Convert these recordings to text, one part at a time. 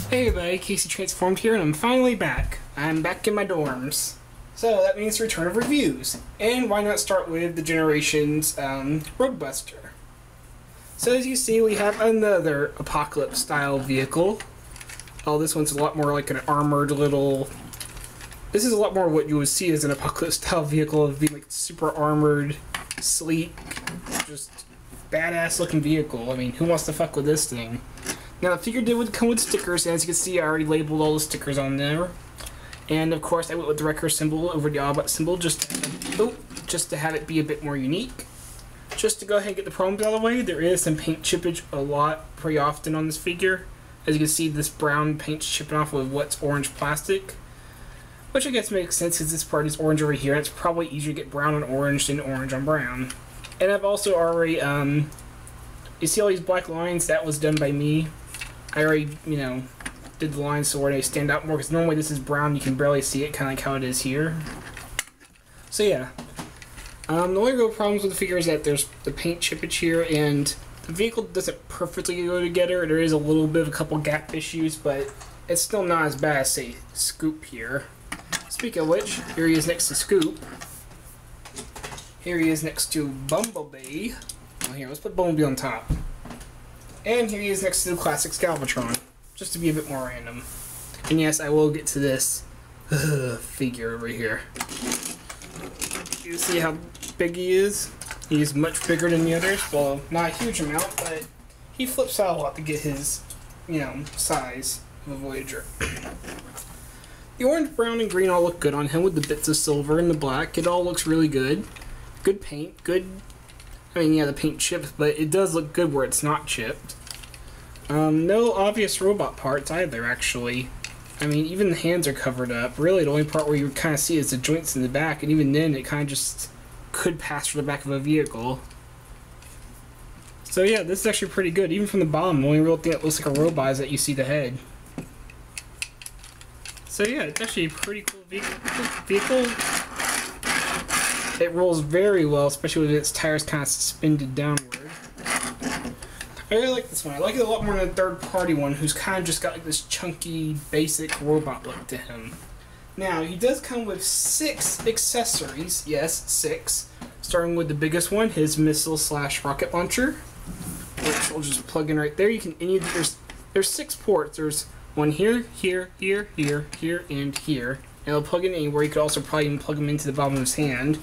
Hey everybody, Casey Transformed here, and I'm finally back. I'm back in my dorms. So that means return of reviews. And why not start with the Generations Roadbuster. So as you see, we have another Apocalypse style vehicle. Oh, this one's a lot more like an armored little... This is a lot more what you would see as an Apocalypse style vehicle, of being like super armored, sleek, just badass looking vehicle. I mean, who wants to fuck with this thing? Now, the figure did come with stickers, and as you can see, I already labeled all the stickers on there. And, of course, I went with the Wrecker symbol over the Awwww symbol just to have it be a bit more unique. Just to go ahead and get the problems out of the way, there is some paint chippage pretty often on this figure. As you can see, this brown paint's chipping off with what's orange plastic. Which I guess makes sense, because this part is orange over here, and it's probably easier to get brown on orange than orange on brown. And I've also already, you see all these black lines? That was done by me. I already, did the lines so where they stand out more, because normally this is brown, you can barely see it, kind of like how it is here. So yeah. The only real problems with the figure is that there's the paint chippage here, and the vehicle doesn't perfectly go together. There is a little bit of a couple gap issues, but it's still not as bad as, say, Scoop here. Speaking of which, here he is next to Scoop. Here he is next to Bumblebee. Well, here, let's put Bumblebee on top. And here he is next to the classic Galvatron, just to be a bit more random. And yes, I will get to this figure over here. You see how big he is? He's much bigger than the others. Well, not a huge amount, but he flips out a lot to get his, size of a Voyager. The orange, brown, and green all look good on him with the bits of silver and the black. It all looks really good. Good paint, good... I mean, yeah, the paint chips, but it does look good where it's not chipped. No obvious robot parts either, actually. I mean, even the hands are covered up. Really, the only part where you kind of see is the joints in the back, and even then, it kind of just could pass for the back of a vehicle. So yeah, this is actually pretty good. Even from the bottom, the only real thing that looks like a robot is that you see the head. So yeah, it's actually a pretty cool vehicle. It rolls very well, especially with its tires kind of suspended downward. I really like this one. I like it a lot more than the third-party one, who's kind of just got like this chunky, basic robot look to him. Now, he does come with 6 accessories. Yes, 6. Starting with the biggest one, his missile/rocket launcher, which we'll just plug in right there. You can there's 6 ports. There's one here, here, here, here, here, and here. And it'll plug in anywhere. You could also probably even plug them into the bottom of his hand.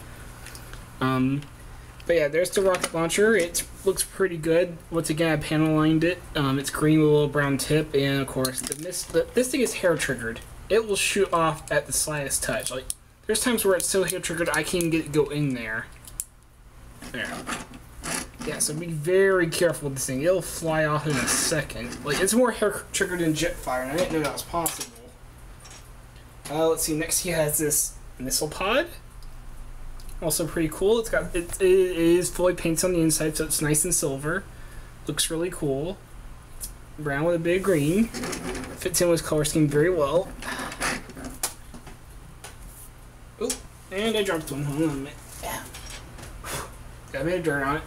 But yeah, there's the rocket launcher. It looks pretty good. Once again, I panel lined it. It's green with a little brown tip, and of course, this thing is hair triggered. It will shoot off at the slightest touch. Like, there's times where it's so hair triggered I can't even get it to go in there. There. Yeah, so be very careful with this thing. It'll fly off in a second. Like, it's more hair triggered than Jetfire, and I didn't know that was possible. Let's see. Next, he has this missile pod. Also pretty cool. It is fully painted on the inside, so it's nice and silver. Looks really cool. It's brown with a bit of green. Fits in with his color scheme very well. Oh, and I dropped one. Hold on a minute. Yeah. Got a bit of dirt on it.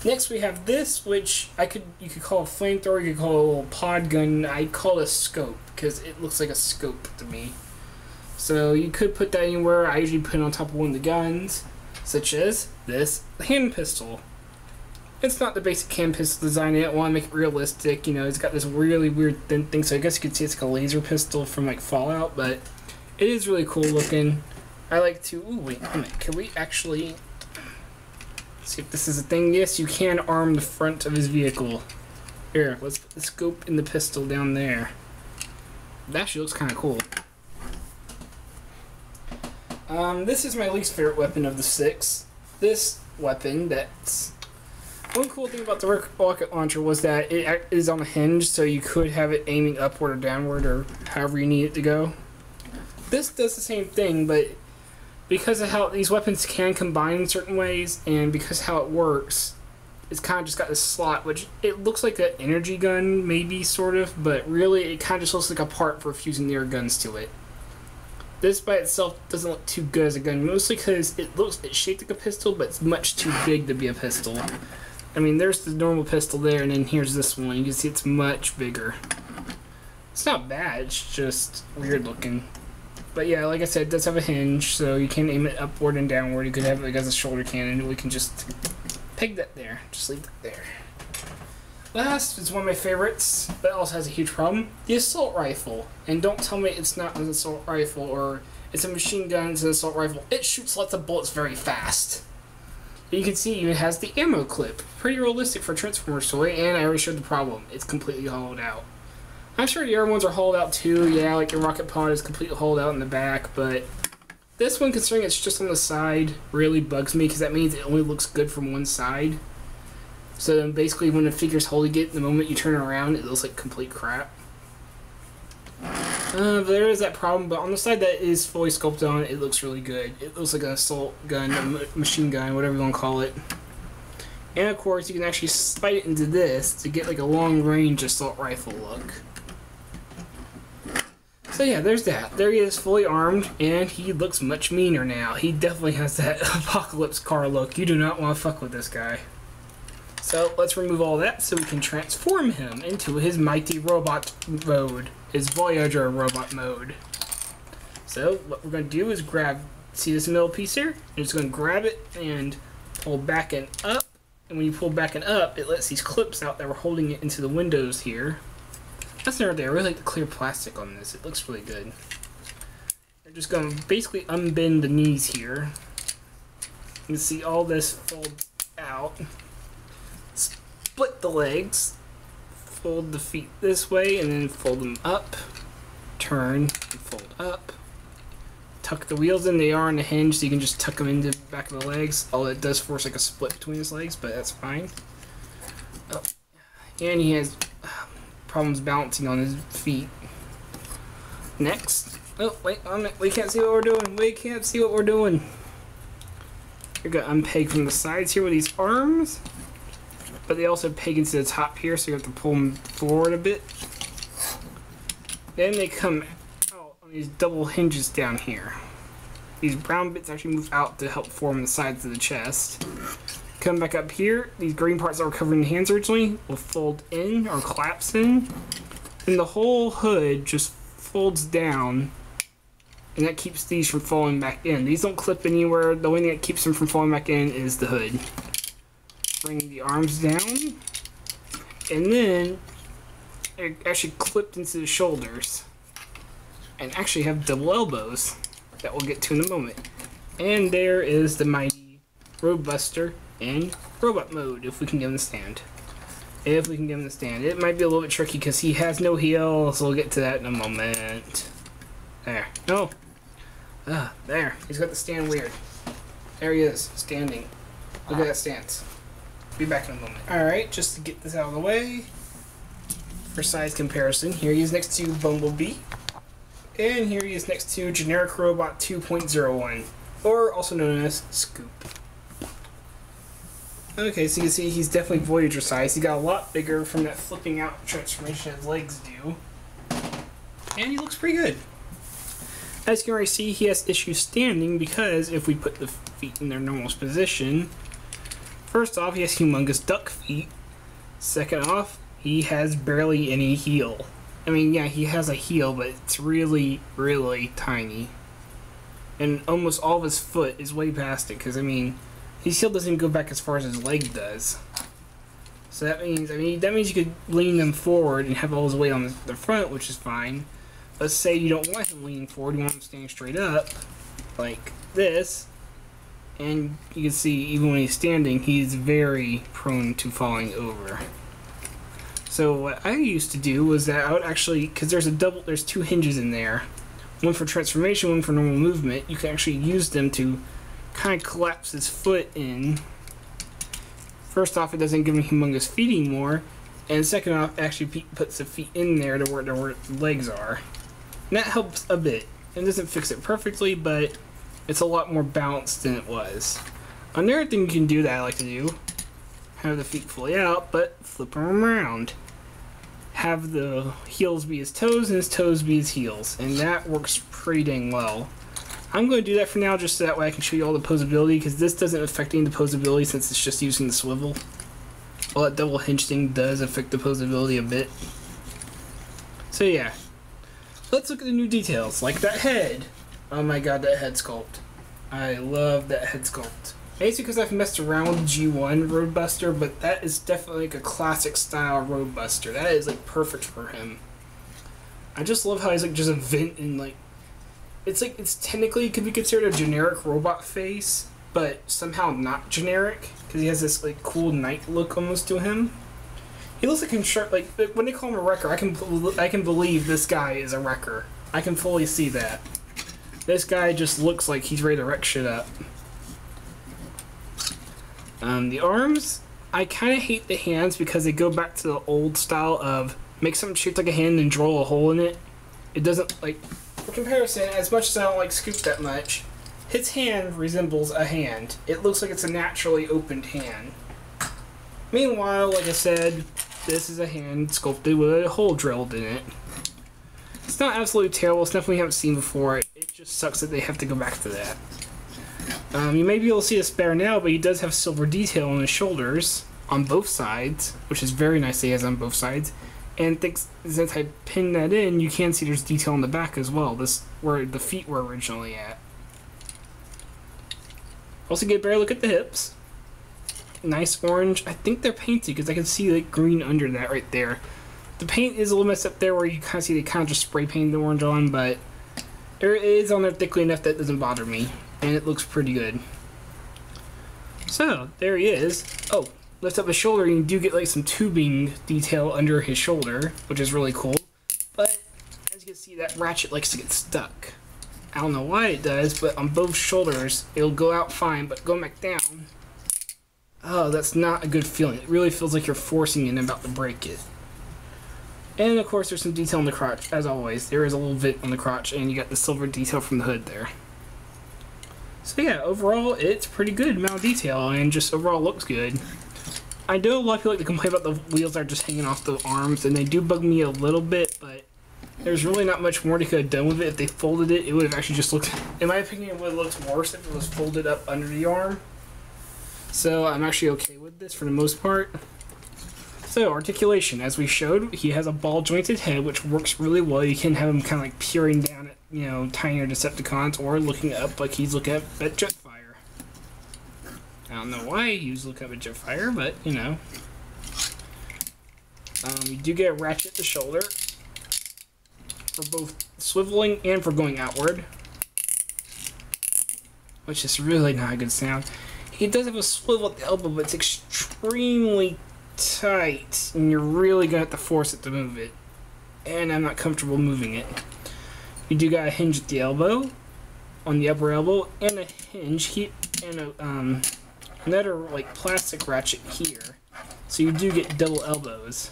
Next we have this, which you could call a flamethrower, you could call it a little pod gun. I call it a scope because it looks like a scope to me. So you could put that anywhere. I usually put it on top of one of the guns, such as this hand pistol. It's not the basic hand pistol design. I didn't want to make it realistic. It's got this really weird thin thing, so I guess you could see it's like a laser pistol from like Fallout, but it is really cool looking. I like to... Ooh, wait a minute. Can we actually... see if this is a thing? Yes, you can arm the front of his vehicle. Here, let's put the scope in the pistol down there. That actually looks kind of cool. This is my least favorite weapon of the 6. This weapon, that's... One cool thing about the rocket launcher was that it is on a hinge, so you could have it aiming upward or downward, or however you need it to go. This does the same thing, but because of how these weapons can combine in certain ways, and because how it works, it's kind of just got this slot, which it looks like an energy gun, maybe, sort of, but really it kind of just looks like a part for fusing air guns to it. This by itself doesn't look too good as a gun, mostly because it's shaped like a pistol, but it's much too big to be a pistol. I mean, there's the normal pistol there, and then here's this one. You can see it's much bigger. It's not bad, it's just weird looking. But yeah, like I said, it does have a hinge, so you can aim it upward and downward. You could have it like as a shoulder cannon. We can just peg that there. Just leave it there. Last is one of my favorites, but it also has a huge problem. The assault rifle. And don't tell me it's not an assault rifle or it's a machine gun, it's an assault rifle. It shoots lots of bullets very fast. You can see it has the ammo clip. Pretty realistic for a Transformers toy, and I already showed the problem. It's completely hollowed out. I'm sure the other ones are hollowed out too. Yeah, like your rocket pod is completely hollowed out in the back, but this one, considering it's just on the side, really bugs me because that means it only looks good from one side. So then basically when the figure's holding it, the moment you turn it around, it looks like complete crap. There is that problem, but on the side that is fully sculpted on, it looks really good. It looks like an assault gun, a machine gun, whatever you want to call it. And of course, you can actually slide it into this to get like a long-range assault rifle look. So yeah, there's that. There he is, fully armed, and he looks much meaner now. He definitely has that apocalypse car look. You do not want to fuck with this guy. So let's remove all that so we can transform him into his mighty robot mode, his Voyager robot mode. So what we're going to do is grab, see this middle piece here? You're just going to grab it and pull back and up. And when you pull back and up, it lets these clips out that were holding it into the windows here. That's another thing. I really like the clear plastic on this. It looks really good. We're just going to basically unbend the knees here. You can see all this fold out. Split the legs. Fold the feet this way and then fold them up. Turn and fold up. Tuck the wheels in. They are on the hinge, so you can just tuck them into the back of the legs. Although it does force like a split between his legs, but that's fine. Oh. And he has problems balancing on his feet. Next. Oh, wait, we can't see what we're doing. We can't see what we're doing. You're going to unpeg from the sides here with these arms. But they also peg into the top here, so you have to pull them forward a bit. Then they come out on these double hinges down here. These brown bits actually move out to help form the sides of the chest. Come back up here. These green parts that were covering the hands originally will fold in or collapse in. And the whole hood just folds down. And that keeps these from falling back in. These don't clip anywhere. The only thing that keeps them from falling back in is the hood. Bring the arms down. And then it actually clipped into the shoulders. And actually have double elbows that we'll get to in a moment. And there is the mighty Roadbuster in robot mode, if we can get him to stand. If we can get him to stand. It might be a little bit tricky because he has no heel, so we'll get to that in a moment. There. No. There. He's got the stand weird. There he is, standing. Look at that stance. Be back in a moment. Alright, just to get this out of the way, for size comparison, here he is next to Bumblebee. And here he is next to Generic Robot 2.01, or also known as Scoop. Okay, so you can see he's definitely Voyager size. He got a lot bigger from that flipping out transformation his legs do. And he looks pretty good. As you can already see, he has issues standing because if we put the feet in their normal position, first off, he has humongous duck feet. Second off, he has barely any heel. I mean, yeah, he has a heel, but it's really, really tiny. And almost all of his foot is way past it, because, I mean, his heel doesn't go back as far as his leg does. So that means, you could lean them forward and have all his weight on the front, which is fine. Let's say you don't want him leaning forward, you want him standing straight up, like this. And you can see, even when he's standing, he's very prone to falling over. So what I used to do was that I would actually, because there's two hinges in there, one for transformation, one for normal movement. You can actually use them to kind of collapse his foot in. First off, it doesn't give him humongous feet anymore, and second off, it actually puts the feet in there to where the legs are. And that helps a bit. It doesn't fix it perfectly, but it's a lot more balanced than it was. Another thing you can do that I like to do, have the feet fully out, but flip them around. Have the heels be his toes and his toes be his heels, and that works pretty dang well. I'm going to do that for now just so that way I can show you all the posability, because this doesn't affect any of the posability since it's just using the swivel. Well, that double hinge thing does affect the posability a bit. So yeah, Let's look at the new details, like that head. Oh my god, that head sculpt. I love that head sculpt. Maybe it's because I've messed around with G1 Roadbuster, but that is definitely like a classic style Roadbuster. That is like perfect for him. I just love how he's like just a vent and like it's technically could be considered a generic robot face, but somehow not generic because he has this like cool knight look almost to him. He looks like when they call him a wrecker, I can believe this guy is a wrecker. I can fully see that. This guy just looks like he's ready to wreck shit up. The arms, I kind of hate the hands because they go back to the old style of make something shaped like a hand and drill a hole in it. It doesn't, like, for comparison, as much as I don't like Scoop that much, his hand resembles a hand. It looks like it's a naturally opened hand. Meanwhile, like I said, this is a hand sculpted with a hole drilled in it. It's not absolutely terrible. It's nothing we haven't seen before. It just sucks that they have to go back to that. You may be able to see this better now, but he does have silver detail on his shoulders on both sides, which is very nice that he has on both sides. And since I pinned that in, you can see there's detail on the back as well. This where the feet were originally at. Also get a better look at the hips. Nice orange. I think they're painted because I can see like green under that right there. The paint is a little messed up there where you kind of see they kind of just spray painted the orange on, but it is on there thickly enough that doesn't bother me. And it looks pretty good. So, there he is. Oh, lift up his shoulder and you do get like some tubing detail under his shoulder, which is really cool. But, as you can see, that ratchet likes to get stuck. I don't know why it does, but on both shoulders, it'll go out fine, but going back down, oh, that's not a good feeling. It really feels like you're forcing it and about to break it. And of course, there's some detail on the crotch, as always. There is a little vent on the crotch, and you got the silver detail from the hood there. So yeah, overall, it's pretty good amount of detail, and just overall looks good. I know a lot of people like to complain about the wheels that are just hanging off the arms, and they do bug me a little bit, but there's really not much more they could have done with it. If they folded it, it would have actually just looked, in my opinion, it would have looked worse if it was folded up under the arm. So I'm actually okay with this for the most part. So, articulation, as we showed, he has a ball-jointed head, which works really well. You can have him kind of like peering down at, you know, tinier Decepticons, or looking up like he's looking up at Jetfire. I don't know why he was looking up at Jetfire, but, you know. You do get a ratchet at the shoulder, for both swiveling and for going outward, which is really not a good sound. He does have a swivel at the elbow, but it's extremely tight, and you're really gonna have to force it to move it, and I'm not comfortable moving it. You do got a hinge at the elbow, on the upper elbow, and a hinge and another like plastic ratchet here, so you do get double elbows.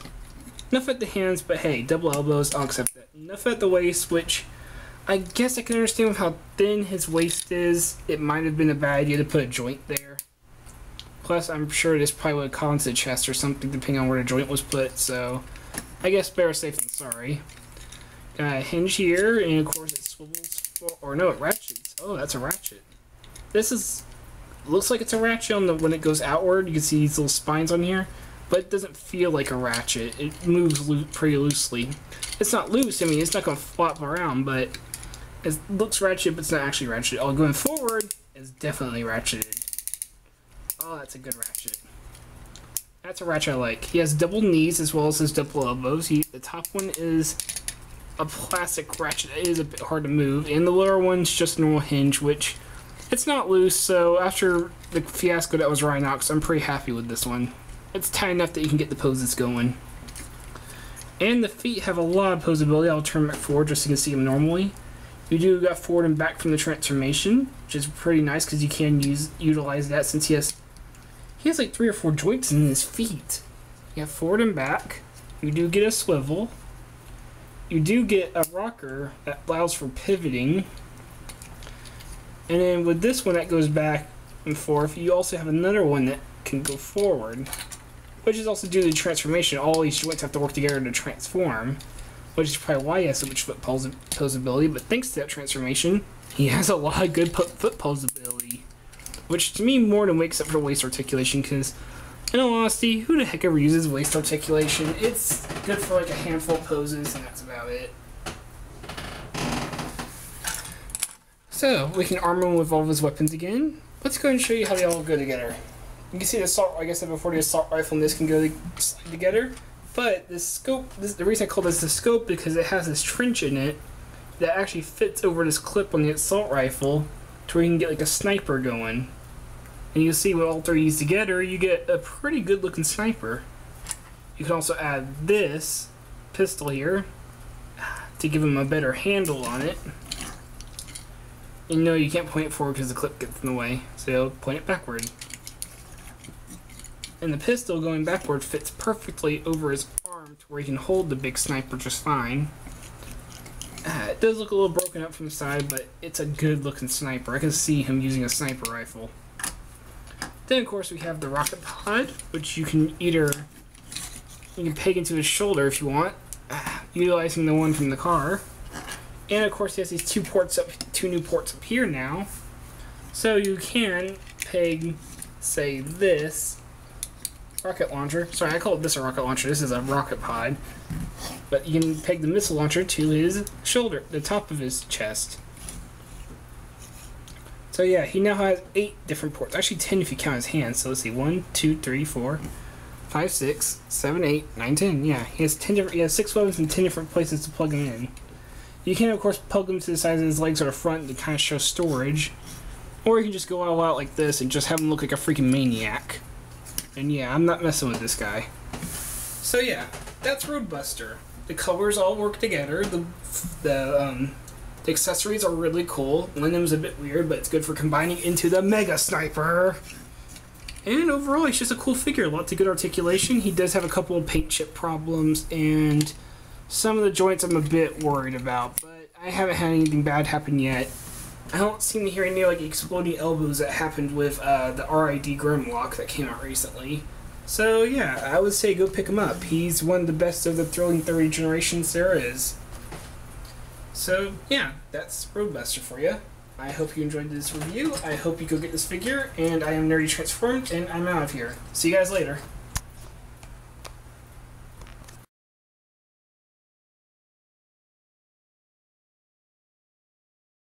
Enough at the hands, but hey, double elbows, I'll accept that. Enough at the waist, which I guess I can understand with how thin his waist is. It might have been a bad idea to put a joint there. Plus, I'm sure this probably would have gone to the chest or something, depending on where the joint was put, so I guess better safe than sorry. Got a hinge here, and of course it swivels, or no, it ratchets. Oh, that's a ratchet. This is, looks like it's a ratchet on the, when it goes outward. You can see these little spines on here, but it doesn't feel like a ratchet. It moves pretty loosely. It's not loose, I mean, it's not going to flop around, but it looks ratchet, but it's not actually ratchet. Oh, going forward is definitely ratcheted. Oh, that's a good ratchet. That's a ratchet I like. He has double knees as well as his double elbows. The top one is a plastic ratchet. It is a bit hard to move. And the lower one's just a normal hinge, which it's not loose. So after the fiasco that was Rhinox, I'm pretty happy with this one. It's tight enough that you can get the poses going. And the feet have a lot of posability. I'll turn back forward just so you can see them normally. You do got forward and back from the transformation, which is pretty nice because you can utilize that since he has like 3 or 4 joints in his feet. You have forward and back. You do get a swivel. You do get a rocker that allows for pivoting. And then with this one that goes back and forth, you also have another one that can go forward, which is also due to the transformation. All these joints have to work together to transform, which is probably why he has so much foot posability. But thanks to that transformation, he has a lot of good foot posability, which to me more than makes up for waist articulation, because in all honesty, who the heck ever uses waist articulation? It's good for like a handful of poses, and that's about it. So, we can arm him with all of his weapons again. Let's go and show you how they all go together. You can see the assault, like I said before, the assault rifle and this can go slide together. But the scope, the reason I call this the scope, because it has this trench in it that actually fits over this clip on the assault rifle to where you can get like a sniper going. And you'll see with all three of these together, you get a pretty good looking sniper. You can also add this pistol here to give him a better handle on it. And no, you can't point it forward because the clip gets in the way, so you'll point it backward. And the pistol going backward fits perfectly over his arm to where he can hold the big sniper just fine. It does look a little broken up from the side, but it's a good looking sniper. I can see him using a sniper rifle. Then of course we have the rocket pod, which you can peg into his shoulder if you want, utilizing the one from the car. And of course he has these two new ports up here now. So you can peg, say, this rocket launcher. Sorry, I call this a rocket launcher. This is a rocket pod. But you can peg the missile launcher to his shoulder, the top of his chest. So yeah, he now has 8 different ports. Actually 10 if you count his hands. So let's see, 1, 2, 3, 4, 5, 6, 7, 8, 9, 10. Yeah, he has 6 weapons in 10 different places to plug them in. You can of course plug them to the sides of his legs or the front to kind of show storage. Or you can just go all out like this and just have him look like a freaking maniac. And yeah, I'm not messing with this guy. So yeah, that's Roadbuster. The colors all work together. The accessories are really cool. Linim's a bit weird, but it's good for combining into the Mega Sniper. And overall, he's just a cool figure. Lots of good articulation. He does have a couple of paint chip problems, and some of the joints I'm a bit worried about, but I haven't had anything bad happen yet. I don't seem to hear any like exploding elbows that happened with the RID Grimlock that came out recently. So yeah, I would say go pick him up. He's one of the best of the Thrilling 30 generations there is. So yeah, that's Roadbuster for you. I hope you enjoyed this review. I hope you go get this figure, and I am Nerdy Transformed, and I'm out of here. See you guys later.